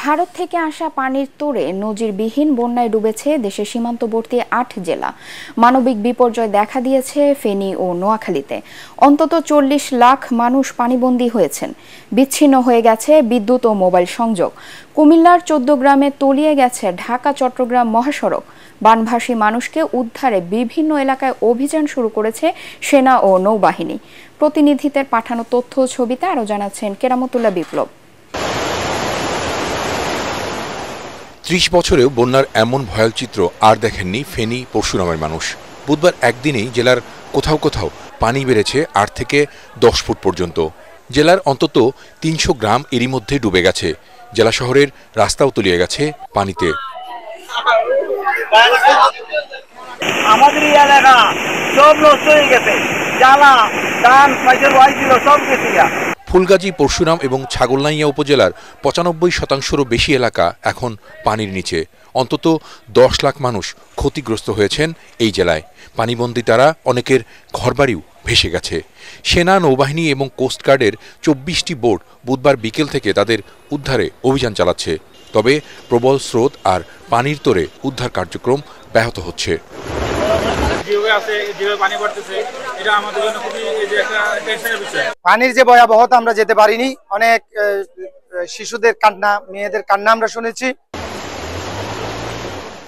ভারত থেকে আসা পানির তোড়ে নজিরবিহীন বন্যায় ডুবেছে দেশের সীমান্তবর্তী ৮ জেলা। মানবিক বিপর্যয় দেখা দিয়েছে ফেনী ও নোয়াখালীতে। অন্তত ৪০ লাখ মানুষ পানিবন্দী হয়েছেন। বিচ্ছিন্ন হয়ে গেছে বিদ্যুৎ ও মোবাইল সংযোগ। কুমিল্লার ১৪ গ্রামে তলিয়ে গেছে ঢাকা চট্টগ্রাম মহাসড়ক। বানভাসী মানুষকে উদ্ধারে বিভিন্ন এলাকায় অভিযান শুরু করেছে সেনা ও নৌবাহিনী। প্রতিনিধিদের পাঠানো তথ্য ও ছবিতে আরও জানাচ্ছেন কেরামতুল্লাহ বিপ্লব। ৩০ বছরেও বন্যার এমন ভয়াল চিত্র আর দেখেননি ফেনী পরশুরামের মানুষ। বুধবার একদিনেই জেলার কোথাও কোথাও পানি বেড়েছে ৮ থেকে ১০ ফুট পর্যন্ত। জেলার অন্তত ৩০০ গ্রাম এরই মধ্যে ডুবে গেছে। জেলা শহরের রাস্তাও তলিয়ে গেছে পানিতে। আমাদের এলাকা সব নষ্ট হয়ে গেছে, জ্বালা ধান সব গেছে। ফুলগাজী, পরশুরাম এবং ছাগলনাইয়া উপজেলার ৯৫%রও বেশি এলাকা এখন পানির নিচে। অন্তত ১০ লাখ মানুষ ক্ষতিগ্রস্ত হয়েছেন এই জেলায়। পানিবন্দী তারা অনেকের ঘরবাড়িও ভেসে গেছে। সেনা, নৌবাহিনী এবং কোস্টগার্ডের ২৪টি বোট বুধবার বিকেল থেকে তাদের উদ্ধারে অভিযান চালাচ্ছে। তবে প্রবল স্রোত আর পানির তোড়ে উদ্ধার কার্যক্রম ব্যাহত হচ্ছে। পানির যে ভয়াবহতা আমরা যেতে পারিনি, অনেক শিশুদের কান্না, মেয়েদের কান্না আমরা শুনেছি।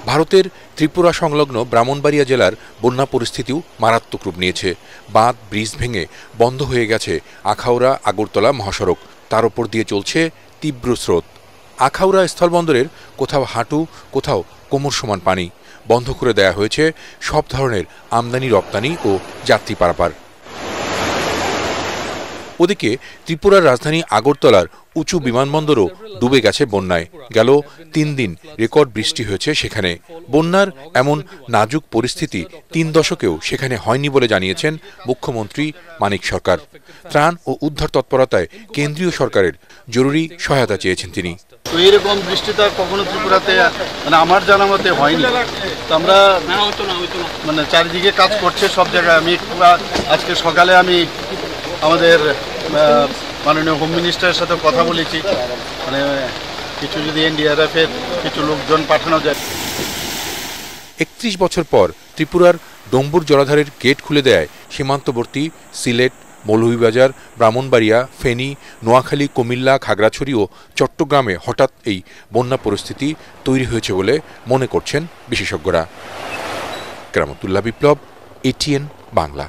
ভারতের ত্রিপুরা সংলগ্ন ব্রাহ্মণবাড়িয়া জেলার বন্যা পরিস্থিতিও মারাত্মক রূপ নিয়েছে। বাঁধ, ব্রিজ ভেঙে বন্ধ হয়ে গেছে আখাউড়া আগরতলা মহাসড়ক। তার ওপর দিয়ে চলছে তীব্র স্রোত। আখাউড়া স্থলবন্দরের কোথাও হাঁটু, কোথাও কোমর সমান পানি। বন্ধ করে দেয়া হয়েছে সব ধরনের আমদানি, রপ্তানি ও যাত্রী পারাপার। ওদিকে ত্রিপুরার রাজধানী আগরতলার উঁচু বিমানবন্দরও ডুবে গেছে বন্যায়। গেল ৩ দিন রেকর্ড বৃষ্টি হয়েছে সেখানে। বন্যার এমন নাজুক পরিস্থিতি ৩ দশকেও সেখানে হয়নি বলে জানিয়েছেন মুখ্যমন্ত্রী মানিক সরকার। ত্রাণ ও উদ্ধার তৎপরতায় কেন্দ্রীয় সরকারের জরুরি সহায়তা চেয়েছেন তিনি। তো এরকম বৃষ্টি তো কখনো ত্রিপুরাতে আমার জানা মতে হয়নি। তো আমরা চারিদিকে কাজ করছে সব জায়গায়। আমি আজকে সকালে আমি আমাদের মাননীয় হোম মিনিস্টারের সাথে কথা বলেছি, কিছু যদি এনডিআরএফের কিছু লোকজন পাঠানো যায়। ৩১ বছর পর ত্রিপুরার ডম্বুর জলাধারের গেট খুলে দেয় সীমান্তবর্তী সিলেট, মৌলভীবাজার, ব্রাহ্মণবাড়িয়া, ফেনী, নোয়াখালী, কুমিল্লা, খাগড়াছড়ি ও চট্টগ্রামে হঠাৎ এই বন্যা পরিস্থিতি তৈরি হয়েছে বলে মনে করছেন বিশেষজ্ঞরা। কেরামতুল্লাহ বিপ্লব, এটিএন বাংলা।